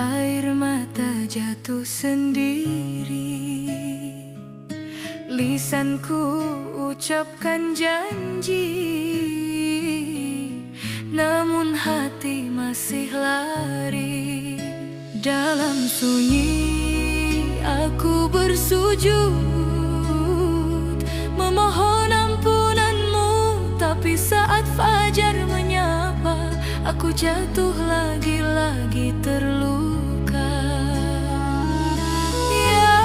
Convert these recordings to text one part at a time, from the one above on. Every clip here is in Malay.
Air mata jatuh sendiri, lisanku ucapkan janji, namun hati masih lari. Dalam sunyi aku bersujud, memohon ampunanmu. Tapi saat fajar menyapa, aku jatuh lagi-lagi terluka. Ya,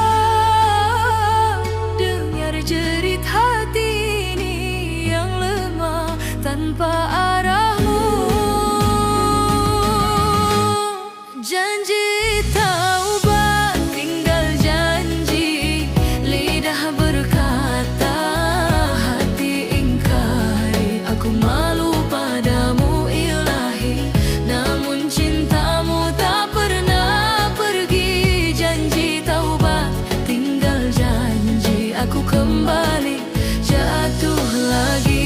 dengar jerit hati ini yang lemah tanpa arahmu. Janji taubat, tinggal janji. Lidah berkata, hati ingkari. Aku malu padamu ilahi, namun cintamu tak pernah pergi. Janji taubat, tinggal janji. Aku kembali jatuh lagi.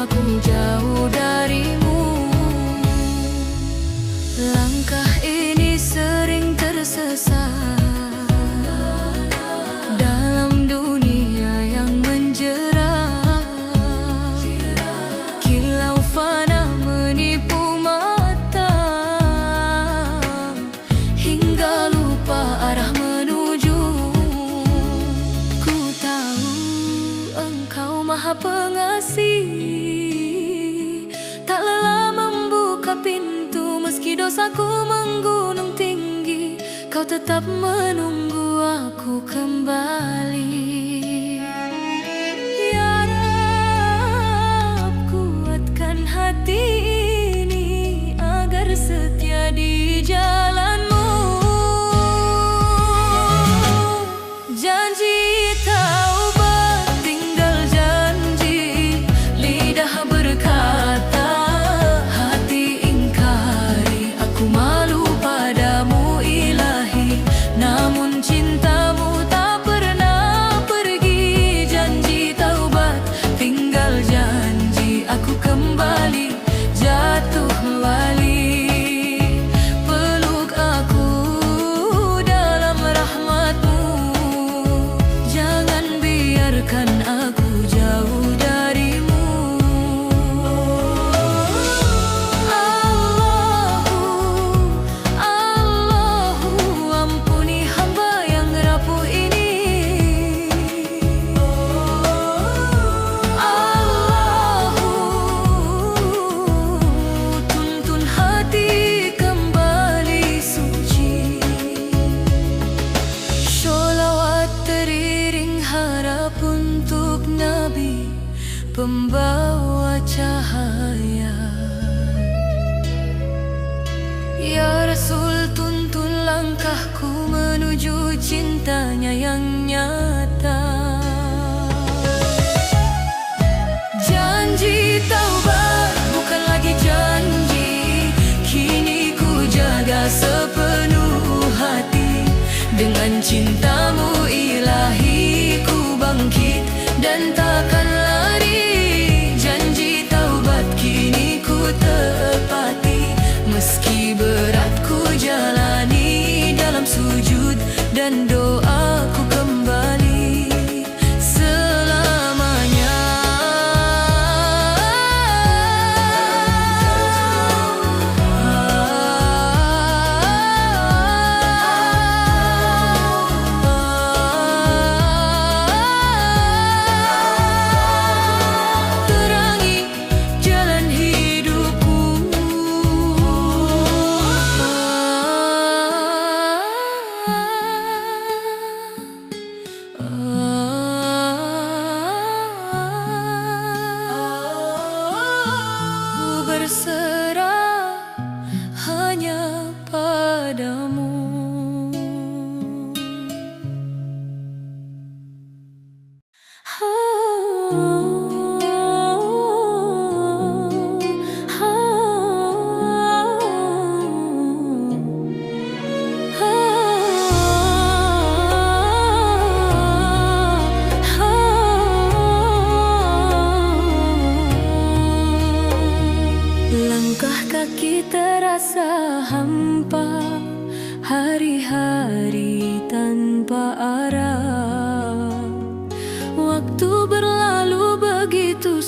Aku jauh darimu. Langkah ini sering tersesat dalam dunia yang menjerat. Kilau fana menipu mata, hingga lupa arah menuju. Ku tahu Engkau Maha Pengasih, tak lelah membuka pintu. Meski dosaku menggunung tinggi, Kau tetap menunggu aku kembali. Ya Rab, kuatkan hati ini agar setia di jalanmu. Janji taubat, tinggal janji. Lidah berkata, hati ingkari. Aku malu padamu ilahi, namun cintamu tak pernah pergi. Janji taubat, tinggal janji. Aku kembali jatuh lagi. Peluk aku dalam rahmat-Mu, jangan biarkan aku jauh darimu. Allahu, ampuni hamba yang rapuh ini. Allahu, tuntun hati kembali suci. Sholawat teriring harap untuk Nabi, pembawa cahaya. Ya Rasul, tuntun langkahku menuju cintanya yang nyata. Janji taubat bukan lagi janji, kini ku jaga sepenuh hati. Dengan cintamu ilahi, ku bangkit dan takkan lari. Janji taubat kini ku tepati, meski berat ku jalani. Dalam sujud dan doa ku kembali selamanya.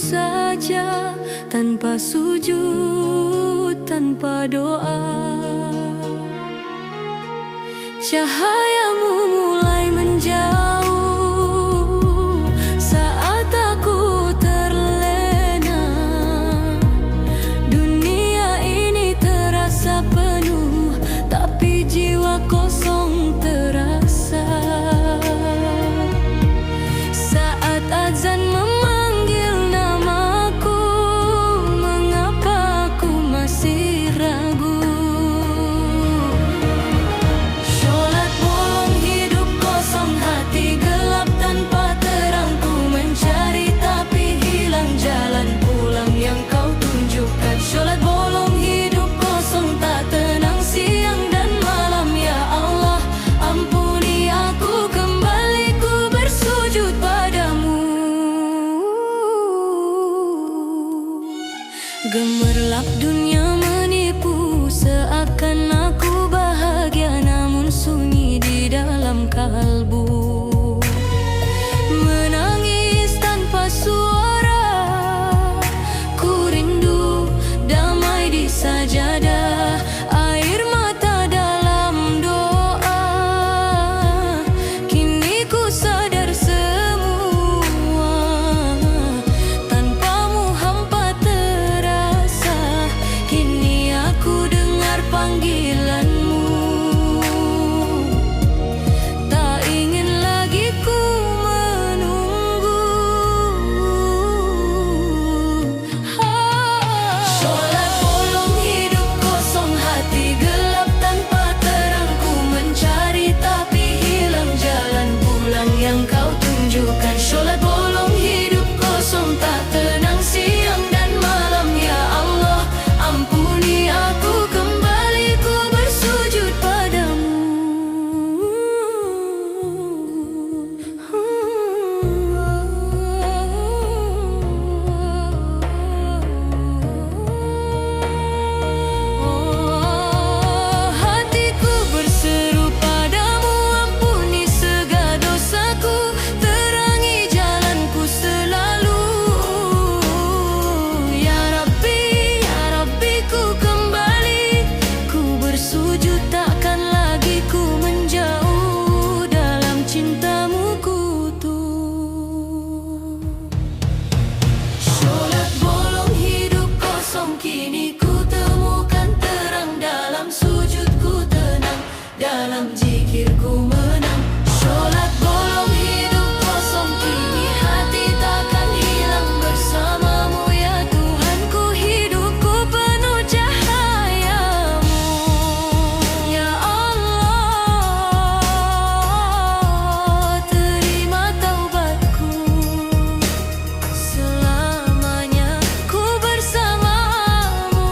saja, tanpa sujud, tanpa doa. Cahayamu mulai menjauh saat aku terlena. Dunia ini terasa penuh, tapi jiwa kosong terasa. Saat azan memanggil namaku, mengapa aku masih ragu? Sholat bolong, hidup kosong, hati gelap tanpa terang. Ku mencari tapi hilang jalan pulang yang kau tunjukkan. Sholat bolong, hidup kosong, tak tenang siang dan malam. Ya Allah, ampuni aku, kembali ku bersujud padamu. Gemerlap dunia menipu, seakan aku bahagia, namun sunyi di dalam kalbu. Menangis tanpa suara, ku rindu damai di sajadah. Air mata dalam doa, kini ku sadar semua. Tanpamu hampa terasa, kini aku dengar panggilanmu. Tak ingin lagi ku menunggu. Sholat bolong, hidup kosong, hati gelap tanpa terang. Ku mencari tapi hilang jalan pulang yang kau tunjukkan. Sholat bolong, hidup kosong, tak tenang siang dan malam. Ya Allah, ampuni aku, kembali ku bersujud padamu. Hatiku berseru padamu, ampuni segala dosaku, terangi jalanku selalu. Ya Rabbi, ku kembali, ku bersujud, takkan lagi ku menjauh, dalam cintamu ku utuh. Sholat bolong, hidup kosong, kini ku temukan terang. Dalam sujudku tenang, dalam zikirku menang. Sholat bolong, hidup kosong, kini hati takkan hilang bersamamu. Ya Tuhanku, hidupku penuh cahayamu. Ya Allah, terima taubatku, selamanya ku bersamamu.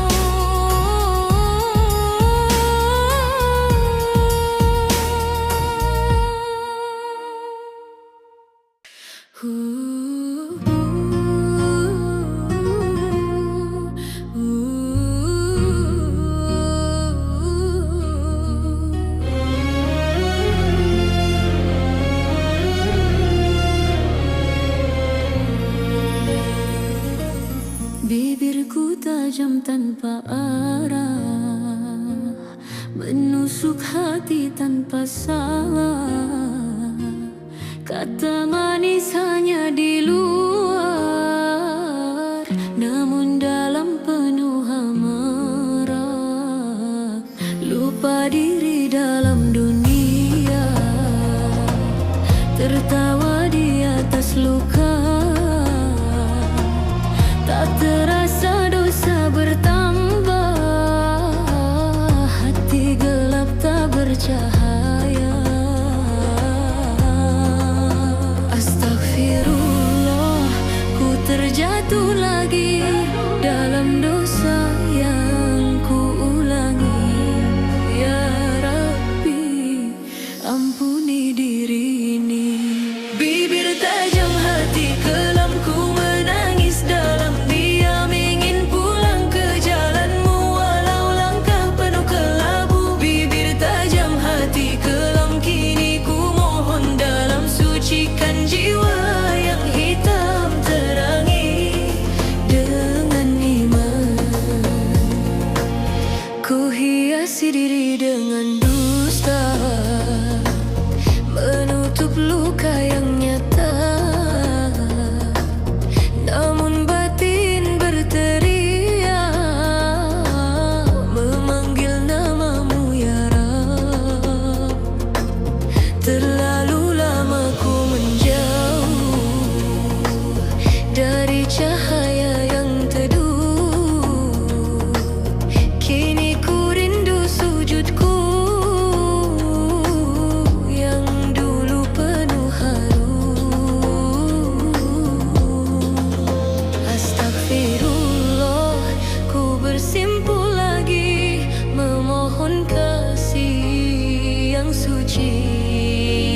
Bibirku tajam tanpa arah, menusuk hati tanpa salah. Kata manis hanya di luar, namun dalam penuh amarah. Lupa diri dalam dunia, tertawa di atas luka. Tak terasa dosa bertambah, hati gelap tak bercahaya. Astagfirullah, ku terjatuh lagi dalam dosa yang ku ulangi. Ya Rabbi, ampuni diri ini. Bibir tajam, hati kelam, ku menangis dalam diam, ingin pulang ke jalanmu walau langkah penuh kelabu. Bibir tajam, hati kelam, kini ku mohon dalam sucikan jiwa yang hitam terangi. cahaya yang teduh. Kini ku rindu sujudku yang dulu penuh haru. Astagfirullah, ku bersimpuh lagi memohon kasih yang suci.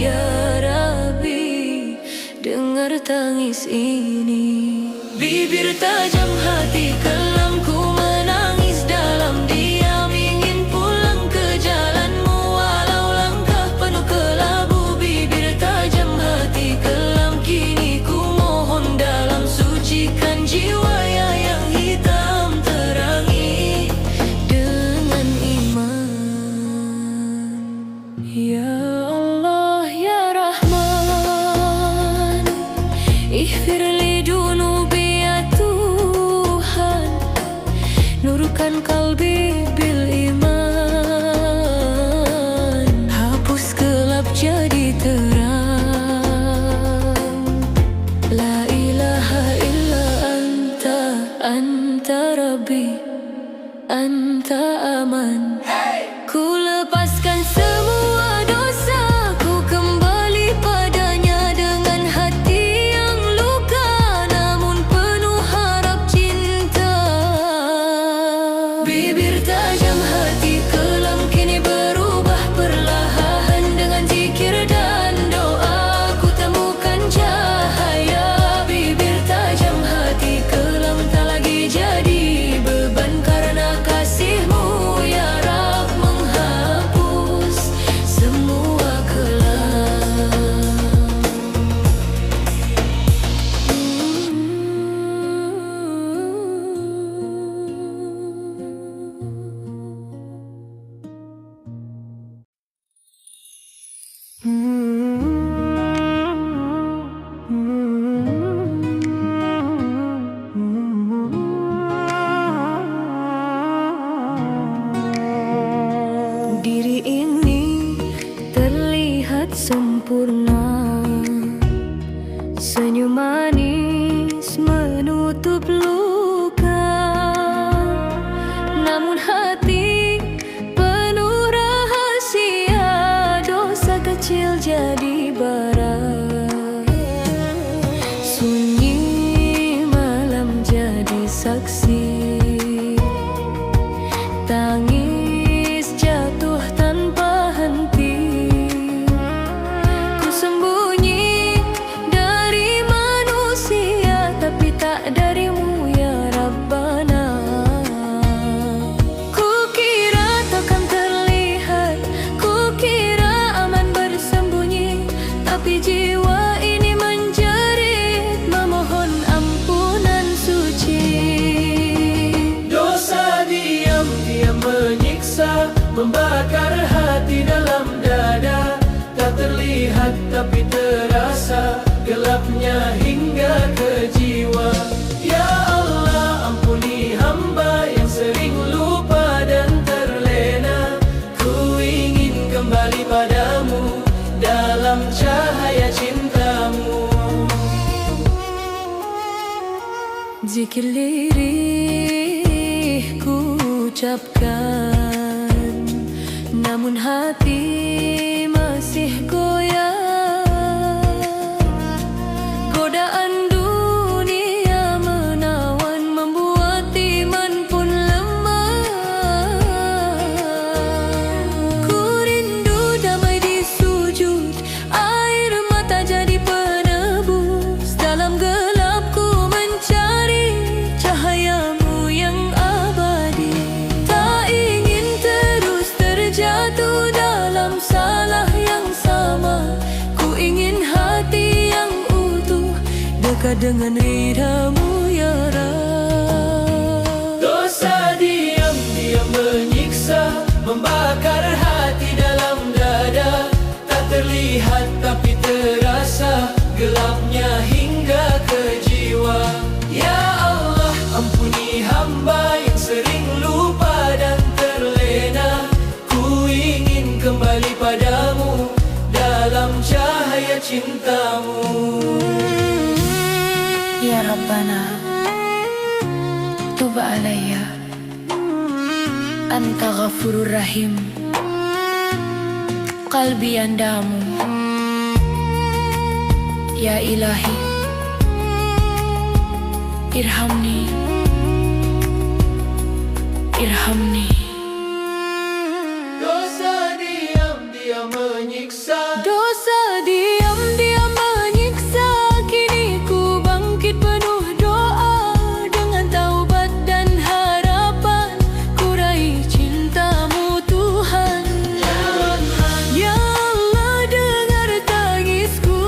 Ya Rabbi, dengar tangis ini. Bibir tajam, hati kelam, ku menangis dalam diam. Ingin pulang ke jalanmu walau langkah penuh kelabu. Bibir tajam, hati kelam, kini ku mohon dalam sucikan jiwa yang hitam terangi dengan iman. Ya Allah, ya Rahman, ihfirli dunubi ya Tuhan, nurkan kalbi bil iman. Hapus gelap jadi terang. La ilaha illa anta, anta Rabbi, anta aman. Ku lepaskan semua dosa, ku kembali padanya dengan hati yang luka, namun penuh harap cinta. Bibir tajam, hati kelam, kini berubah perlahan. Dengan zikir dan doa ku temukan cahaya. Bibir tajam, hati kelam, tak lagi jadi beban karena kasih-Mu ya Rab menghapus semua kelam. Diri ini terlihat sempurna, senyum manis menutup luka, namun hati penuh rahasia. Dosa kecil jadi bara, sunyi malam jadi saksi. Tangis jatuh tanpa henti, ku sembunyi dari manusia, tapi tak dari-Mu ya Rabbana. Ku kira takkan terlihat, ku kira aman bersembunyi, tapi jiwa ini menjerit memohon ampunan suci. Dosa diam-diam menyiksa, membakar hati dalam dada. Tak terlihat tapi terasa, gelapnya hingga ke jiwa. Ya Allah, ampuni hamba yang sering lupa dan terlena. Ku ingin kembali padamu dalam cahaya cinta-Mu. Zikir lirih ku ucapkan, namun hati masih goyah. Godaan dunia menawan, membuat iman pun lemah. Ku rindu damai di sujud, air mata jadi penebus. Dalam gelap ku mencari cahaya-Mu yang abadi. Tak ingin terus terjatuh dalam salah yang sama. Ku ingin hati yang utuh, dekat dengan ridha-Mu ya Rab. Dosa diam-diam menyiksa, membakar hati dalam dada. Tak terlihat tapi terasa, gelapnya hingga ke jiwa. Ya Allah, ampuni hamba yang sering lupa dan terlena. Ku ingin kembali padamu dalam cahaya cinta-Mu. Ya Rabbana, tub alayya anta ghafurur rahim. Qalbi andamu, ya ilahi, irhamni, irhamni. Dosa diam-diam menyiksa, Dosa diam-diam menyiksa, kini ku bangkit penuh doa. Dengan taubat dan harapan, ku raih cintamu Tuhan. Ya Allah, dengar tangisku,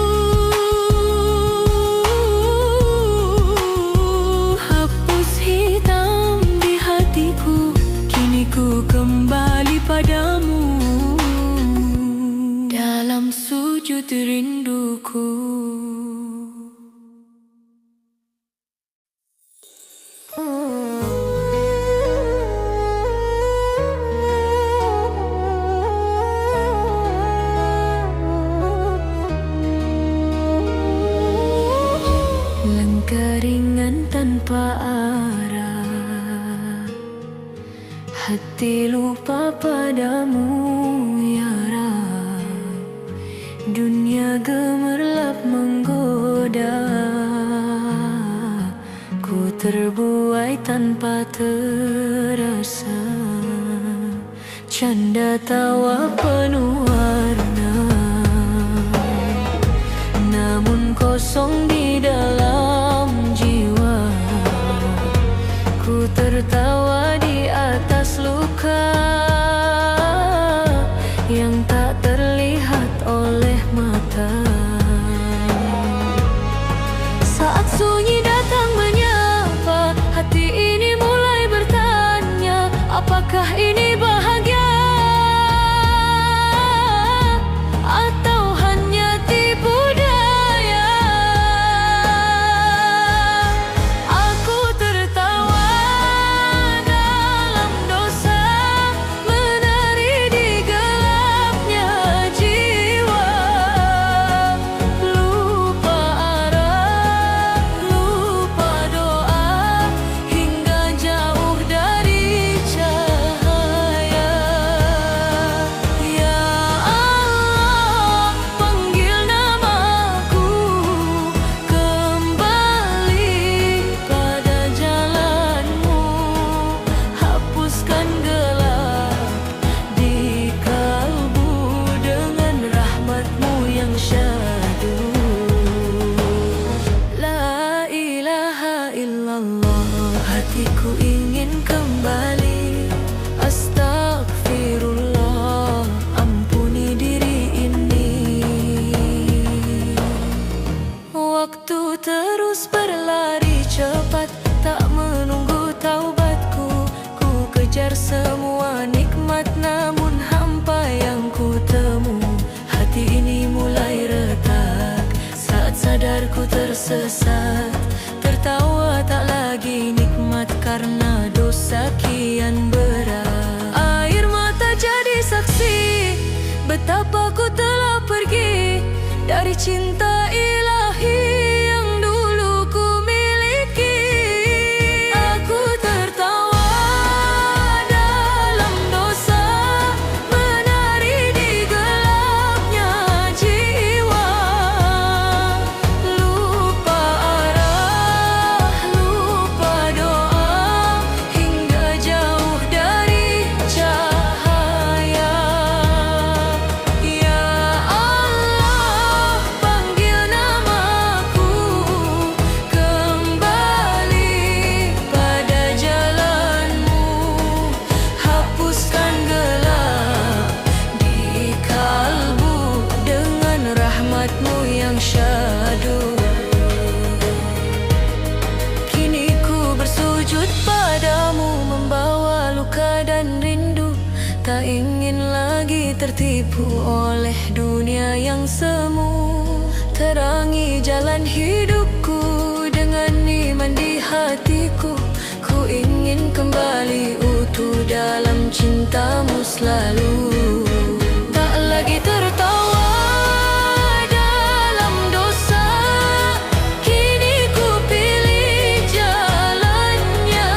hapus hitam di hatiku, kini ku kembali padamu dalam sujud rinduku. Langkah ringan tanpa arah, hati lupa padamu ya Rab. Dunia gemerlap menggoda, ku terbuai tanpa terasa, canda tawa penuh warna, namun kosong di dalam jiwa. Ku tertawa di atas luka yang tak terlihat oleh mata. Saat sunyi datang menyapa, hati ini mulai bertanya, apakah ini bahagia atau hanya tipu daya? Aku tertawa dalam dosa, menari di gelapnya jiwa. Lupa arah, lupa doa, hingga jauh dari cahaya. Ya Allah, panggil namaku kembali pada jalanmu, hapuskan gelap di kalbu dengan rahmatmu yang syahdu. La ilaha illallah, hatiku ingin kembali. Astagfirullah, ampuni diri ini. Waktu terus berlari cepat, tak menunggu taubatku. Ku kejar semua nikmat, namun hampa yang ku temu. Hati ini mulai retak, saat sadar ku tersesat. Tertawa tak lagi nikmat karena dosa kian berat. Air mata jadi saksi betapa ku telah pergi dari cinta ilahi yang dulu ku miliki. Aku tertawa dalam dosa, menari di gelapnya jiwa. Lupa arah, lupa doa, hingga jauh dari cahaya. Ya Allah, panggil namaku kembali pada jalanmu, hapuskan gelap di kalbu dengan rahmatmu yang syahdu. Kini ku bersujud padamu, membawa luka dan rindu. Tak ingin lagi tertipu oleh dunia yang semu. Terangi jalan hidupku dengan iman di hatiku. Ku ingin kembali utuh dalam cintamu selalu. Tak lagi tertawa dalam dosa, kini ku pilih jalannya.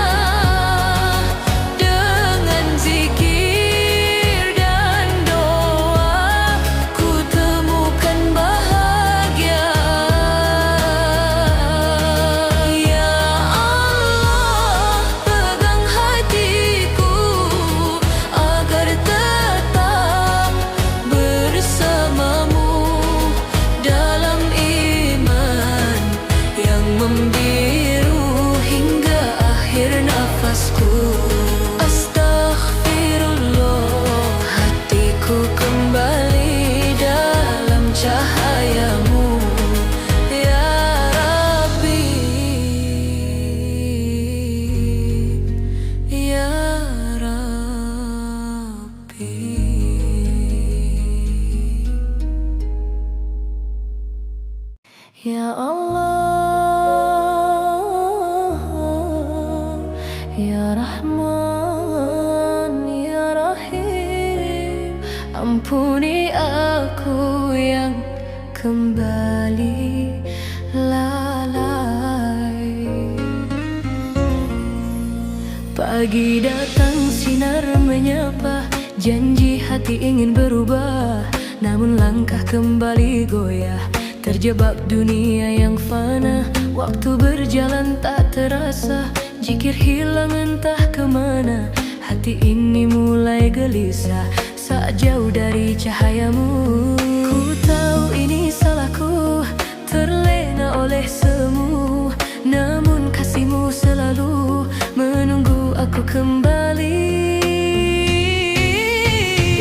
Ya Rahman, Ya Rahim, ampuni aku yang kembali lalai. Pagi datang sinar menyapa, janji hati ingin berubah, namun langkah kembali goyah, terjebak dunia yang fana. Waktu berjalan tak terasa, jikir hilang entah kemana. Hati ini mulai gelisah saat jauh dari cahayamu. Ku tahu ini salahku, terlena oleh semu, namun kasihmu selalu menunggu aku kembali.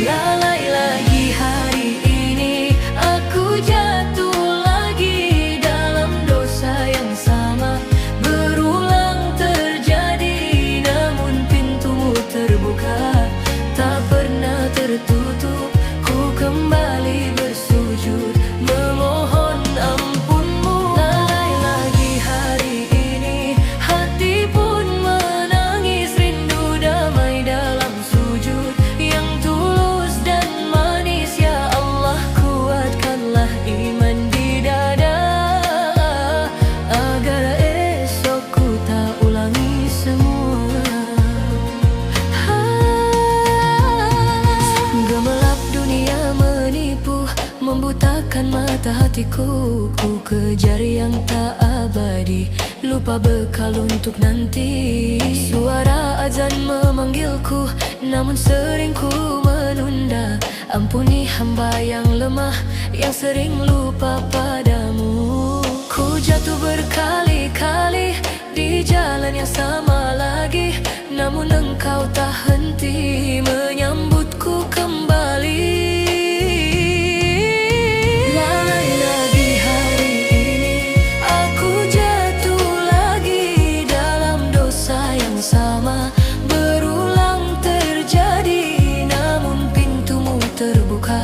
Lalai lagi hari ini, aku jatuh lagi dalam dosa yang sama. Berulang terjadi, namun pintumu terbuka, tak pernah tertutup. Ku kembali bersujud memohon ampunmu. Lalai lagi hari ini, hati pun menangis rindu damai dalam sujud yang tulus dan manis. Ya Allah, kuatkanlah iman di dada, agar esok ku tak ulangi semua. Gemelap dunia menipu, membutakan mata hatiku. Ku kejar yang tak abadi, lupa bekal untuk nanti. Suara azan memanggilku, namun sering ku menunda. Ampuni hamba yang lemah, yang sering lupa padamu. Ku jatuh berkali-kali di jalan yang sama lagi, namun engkau tak henti menyambutku kembali. Lalai lagi hari ini, aku jatuh lagi dalam dosa yang sama. Berulang terjadi, namun pintumu terbuka,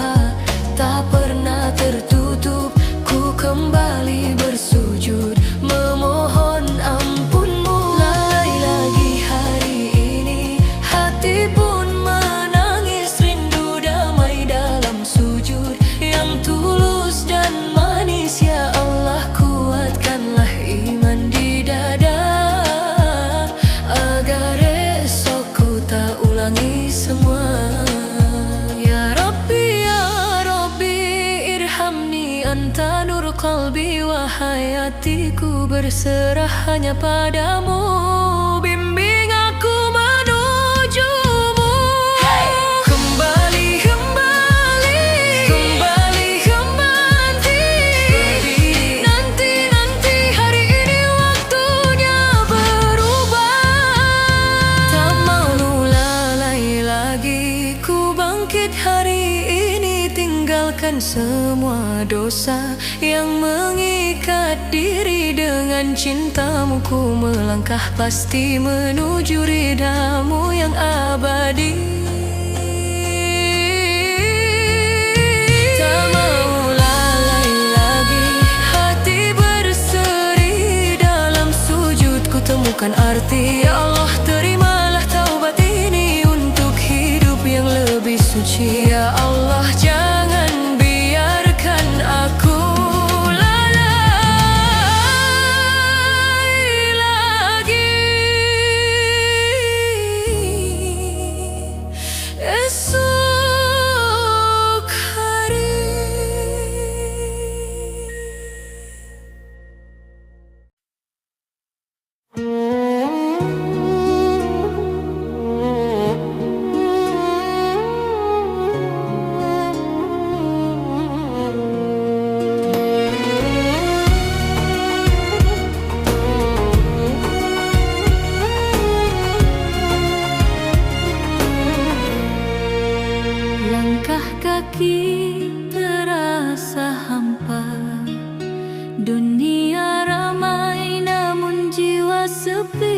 tak pernah tertutup. Ku kembali bersujud memohon ampunmu. Lalai lagi hari ini, hati pun menangis rindu damai dalam sujud yang tulus dan manis. Ya Allah, kuatkanlah iman di dada, agar esok ku tak ulangi semua. Ya Rabbi, irhamni, anta nur qalbi wa hayatiku, berserah hanya padamu. Bimbing aku menujumu. Kembali, kembali, kembali, kembali. Nanti hari ini waktunya berubah. Tak mau lalai lagi, ku bangkit hari ini, tinggalkan semua dosa yang mengikat diri. Dengan cintamu ku melangkah pasti menuju ridamu yang abadi. Tak mau lalai lagi, hati berseri dalam sujud, ku temukan arti. Ya Allah, terimalah taubat ini untuk hidup yang lebih suci. Ya Allah, jangan biarkan aku lalai lagi. Esok hari. Langkah kaki terasa hampa, dunia ramai namun jiwa sepi.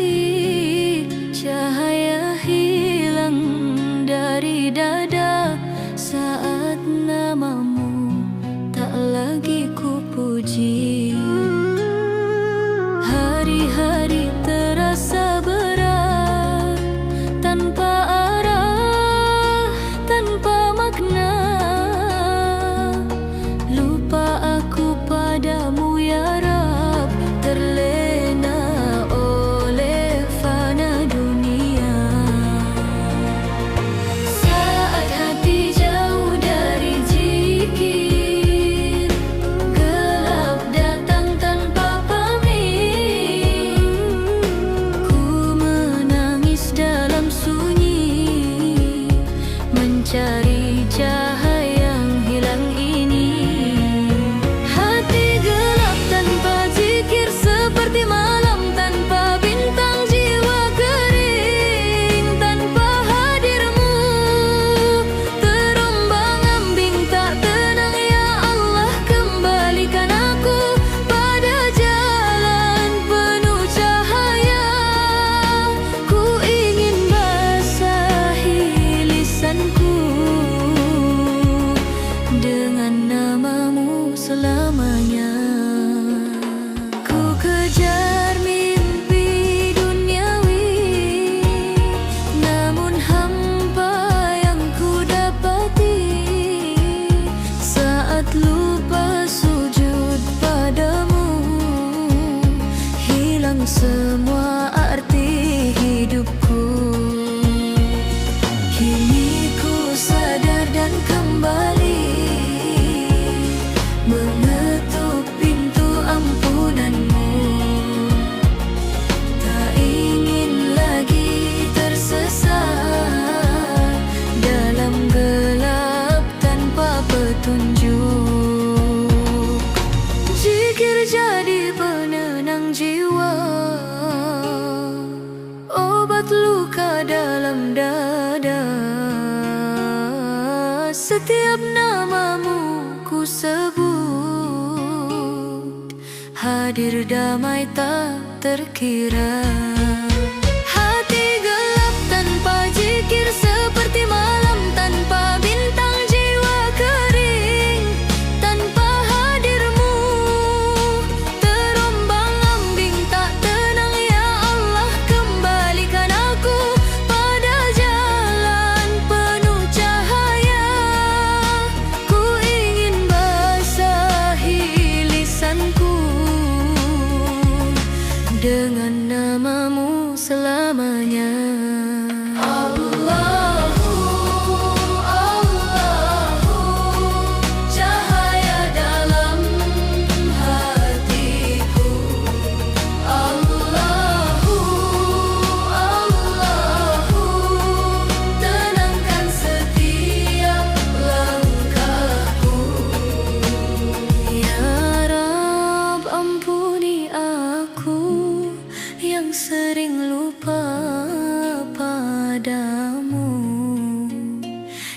Cahaya hilang dari dada saat namamu tak lagi ku puji. Hari-hari terasa berat, semua arti hidupku. Kini ku sadar dan kembali mengetuk pintu ampunanmu. Tak ingin lagi tersesat dalam gelap tanpa petunjuk. Zikir jadi penenang jiwa, obat luka dalam dada. Setiap namamu ku sebut, hadir damai tak terkira. Hati gelap tanpa zikir seperti malam tanpa bintang, jiwa kering tanpa hadirmu. Terombang-ambing tak tenang, ya Allah, kembalikan aku pada jalan penuh cahaya. Ku ingin basahi lisanku dengan namamu selamanya. Allahu, Allahu, cahaya dalam hatiku. Allahu, Allahu, tenangkan setiap langkahku. Ya Rab, ampuni aku yang sering lupa padamu.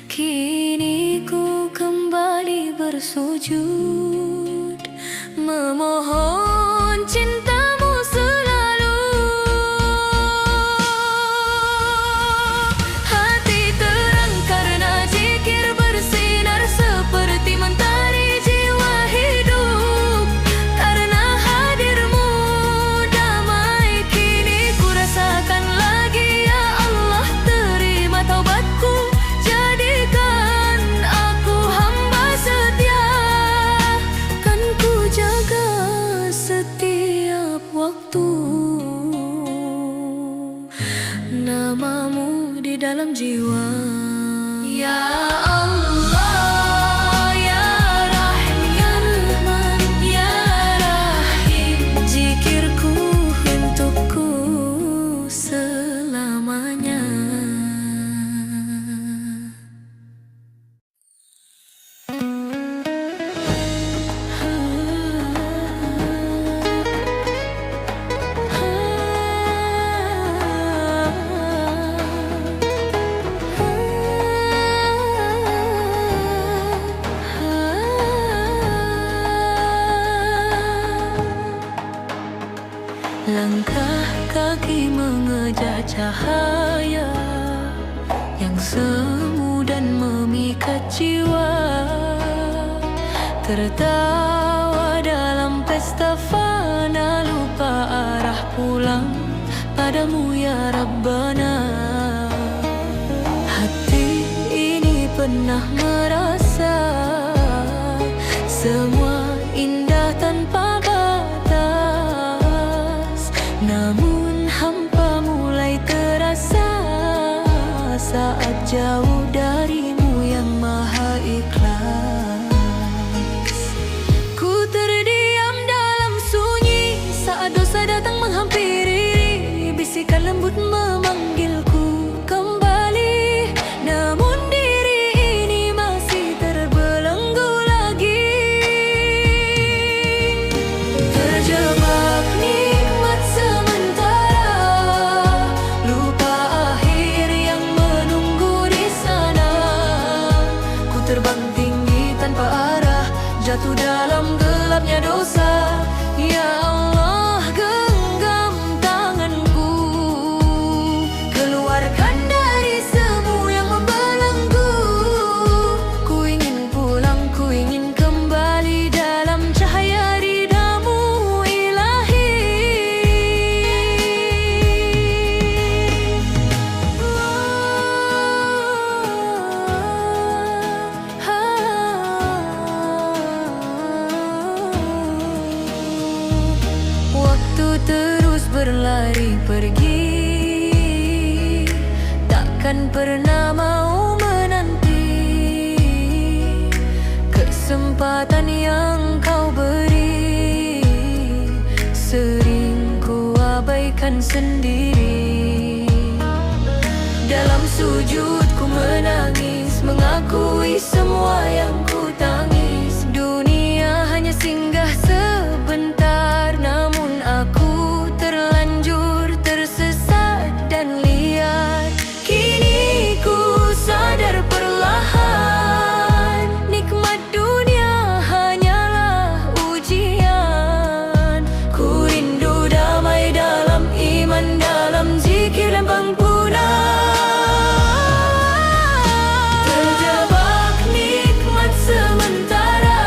Kini ku kembali bersujud, memohon cintamu selalu. Hati terang karena zikir bersinar seperti mentari, jiwa hidup karena hadirmu. Damai kini ku rasakan lagi, ya Allah, terima taubatku. Jadikan aku hamba setia, kan ku jaga setiap waktu namamu di dalam jiwa. Ya Allah, ya Rahim, ya Rahman, ya Rahim, zikirku untukku selamanya. Langkah kaki mengejar cahaya yang semu dan memikat jiwa. Tertawa dalam pesta fana, lupa arah pulang padamu, ya Rabbana. Hati ini pernah merasa semua indah tanpa batas, namun hampa mulai terasa saat jauh darimu yang maha ikhlas. Ku terdiam dalam sunyi saat dosa datang menghampiri, bisikan lembut memanggilku kembali, namun diri ini masih terbelenggu lagi. Terjebak nikmat sementara, lupa akhir yang menunggu di sana. pergi, takkan pernah mau menanti kesempatan yang kau beri. Sering ku abaikan sendiri. Dalam sujud ku menangis, mengakui semua yang ku tangis. Dunia hanya singgah sebentar, namun aku terlanjur tersesat dan liar. Kini ku sadar perlahan, nikmat dunia hanyalah ujian. Ku rindu damai dalam iman, dalam zikir dan pengguna. Terjebak nikmat sementara,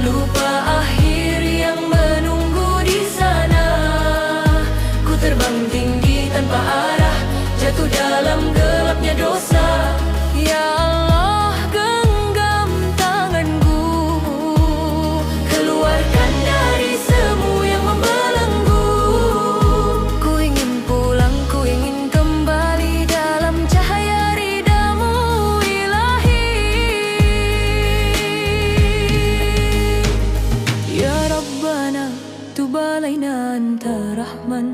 lupa akhir yang menunggu di sana. Ku terbang tinggi tanpa arah, jatuh dalam gelapnya dosa. Ya Allah, genggam tanganku, keluarkan dari semu yang membelenggu. Ku ingin pulang, ku ingin kembali dalam cahaya ridamu ilahi. Ya Rabbana, tub alaina anta rahman,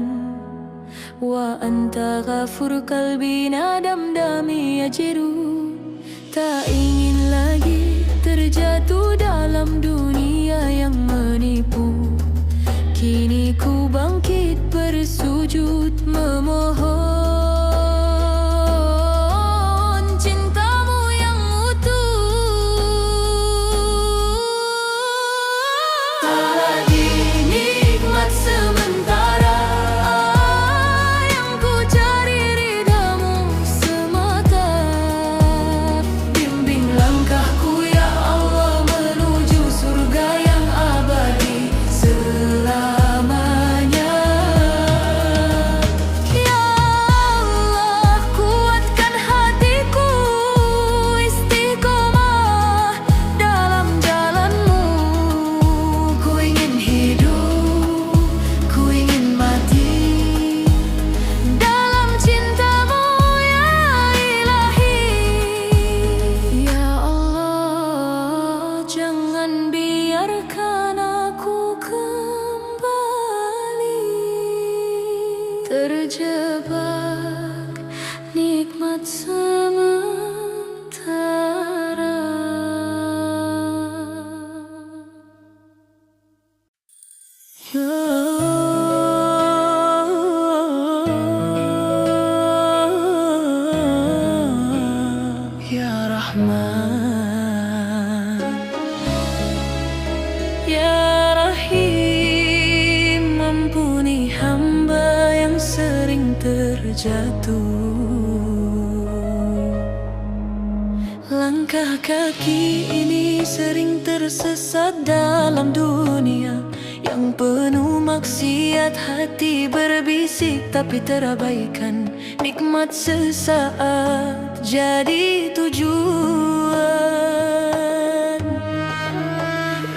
wa anta ghafur qalbi nadam dami yajiru. Tak ingin lagi terjatuh dalam dunia yang menipu. Kini ku bangkit bersujud memohon cintamu yang utuh. Tak lagi nikmat sementara, yang ku cari ridamu semata. Bimbing langkahku ya Allah menuju surga yang abadi selamanya. Ya Allah, kuatkan hatiku istiqomah dalam jalanmu. Ku ingin hidup, ku ingin mati dalam cintamu ya ilahi. Ya Allah, jangan biarkan aku kembali terjebak nikmat sementara. Ya Rahman, Ya Rahim, ampuni hamba yang sering terjatuh. Langkah kaki ini sering tersesat dalam dunia yang penuh maksiat. Hati berbisik tapi terabaikan, nikmat sesaat jadi tujuan.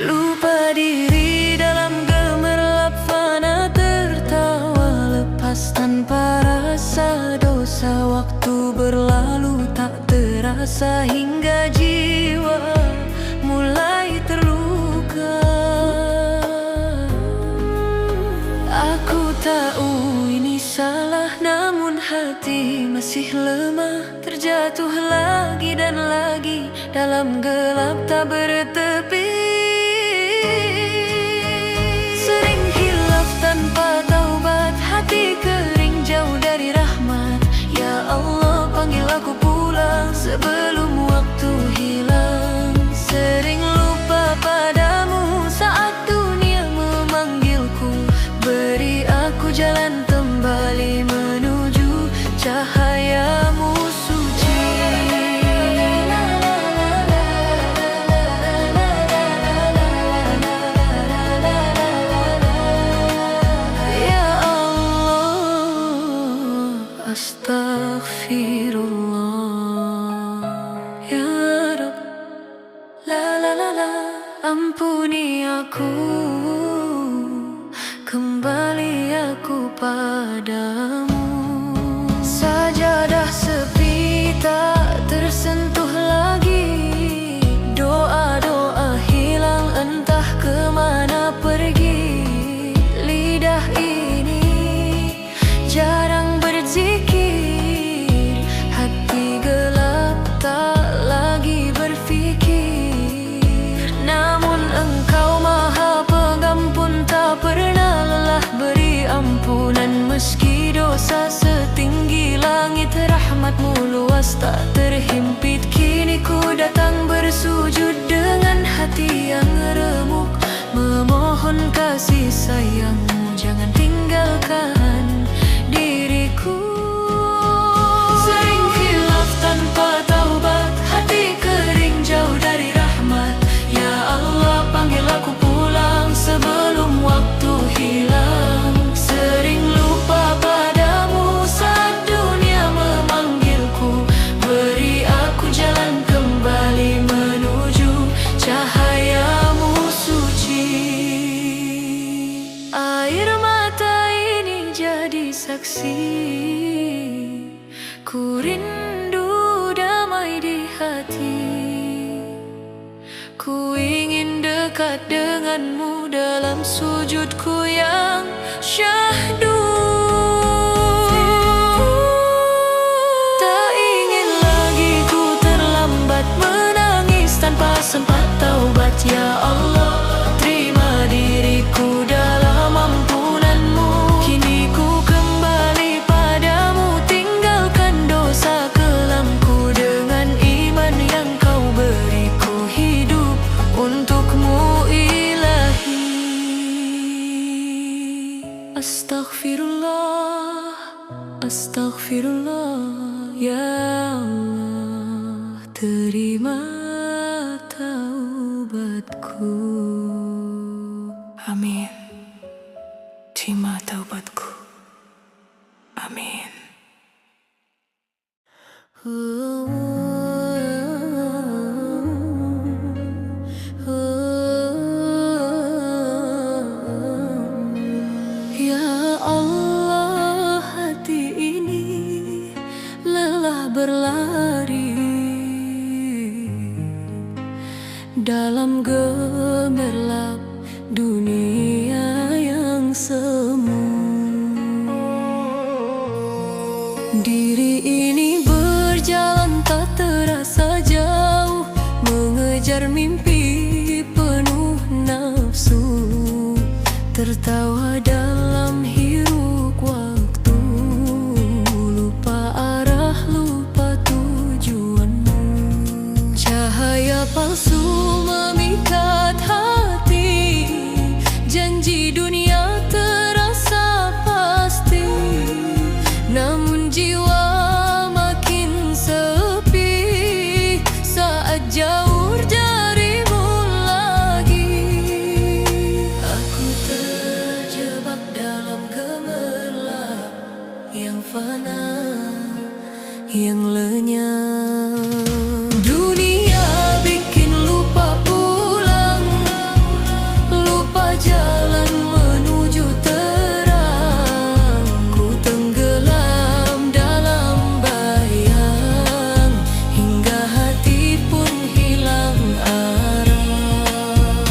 Lupa diri dalam gemerlap fana, tertawa lepas tanpa rasa dosa. Waktu berlalu tak terasa hingga jiwa mulai terluka. Aku tahu ini salah, namun hati masih lemah. Terjatuh lagi dan lagi dalam gelap tak bertepi. Sering hilaf tanpa taubat, hati kering jauh dari rahmat. Ya Allah, panggil aku pulang sebelum waktu hilang. Sering lupa padamu saat dunia memanggilku. Beri aku jalan kembali menuju cahayamu suci. Ya Allah, astaghfirullah. Ya Rabb, ampuni aku, kembali aku padamu. Sajadah sepi tak tersentuh lagi, doa-doa hilang entah kemana pergi. Lidah ini jarang berzikir, hati gelap tak lagi berfikir. Namun Engkau Maha Pengampun, tak pernah lelah beri ampunan. Meski dosa setinggi langit, rahmat-Mu luas tak terhimpit. Kini ku datang bersujud dengan hati yang remuk, memohon kasih sayang-Mu, jangan tinggalkan diriku. Sering khilaf tanpa taubat, hati kering jauh dari rahmat. Ya Allah, panggil aku pulang sebelum waktu hilang. Sering lupa padamu saat dunia memanggilku, beri aku jalan kembali menuju cahaya-Mu suci. Air mata ini jadi saksi, ku rindu damai di hati. Ku ingin dekat dengan-Mu dalam sujudku yang syahdu. Tak ingin lagi ku terlambat menangis tanpa sempat taubat. Ya Allah, terima diriku dalam ampunan-Mu. Kini ku kembali padamu, tinggalkan dosa kelamku. Dengan iman yang Kau beri, ku hidup untuk-Mu Ilahi. Astaghfirullah, astaghfirullah. Ya Allah, terima taubatku. Amin. Terima taubatku. Amin. Ya Allah, hati ini lelah berlari dalam gemerlap dunia yang semu. Diri ini berjalan tak terasa jauh, mengejar mimpi penuh nafsu, tertawa dalam hiruk waktu, lupa arah, lupa tujuanmu. Cahaya palsu memikat hati, janji dunia terasa pasti. Namun jiwa makin sepi saat jauh dari-Mu lagi. Aku terjebak dalam gemerlap yang fana, yang lenyap. Dunia bikin lupa pulang, lupa jalan menuju terang. Ku tenggelam dalam bayang, hingga hati pun hilang arah.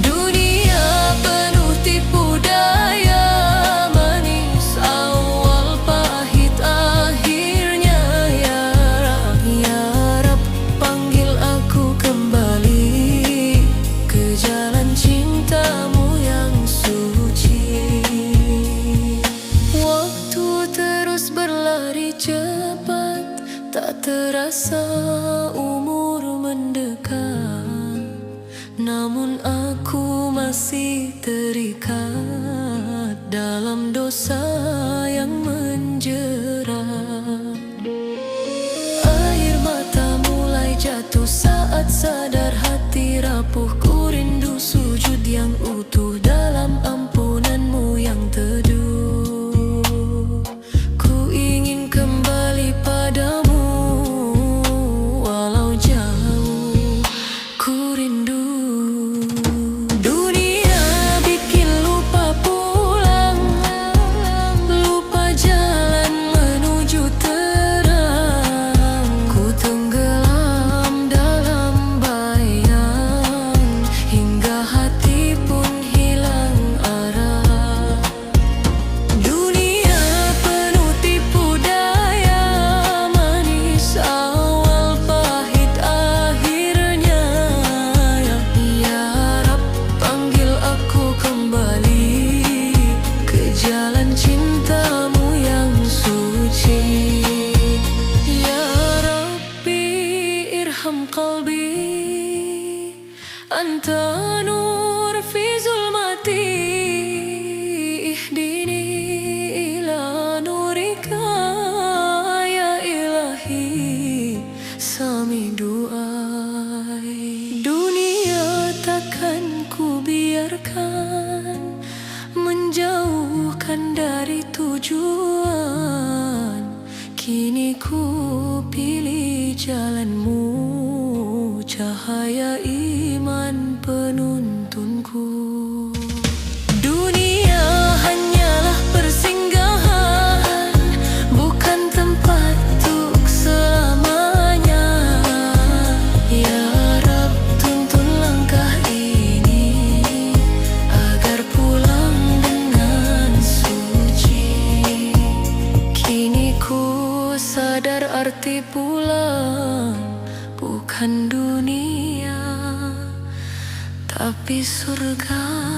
Dunia penuh tipu daya, manis awal pahit akhirnya. Ya Rab, ya Rab, panggil aku kembali ke jalan cinta-Mu yang suci. Waktu terus berlari cepat, tak terasa umur mendekat. Namun aku masih terikat dalam dosa yang menjerat. Air mata mulai jatuh saat sadar, hati rapuh. Ku rindu sujud yang utuh dalam ampunan-Mu yang teduh. Ku ingin kembali padamu walau jauh. Ku rindu. Dunia bikin lupa pulang, lupa Kini ku pilih jalanmu, cahaya iman penuntunku. Dunia hanyalah persinggahan, bukan tempat untuk selamanya. Ya Rab, tuntun langkah ini agar pulang dengan suci. Kini ku sadar arti pulang bukan dunia, tapi surga.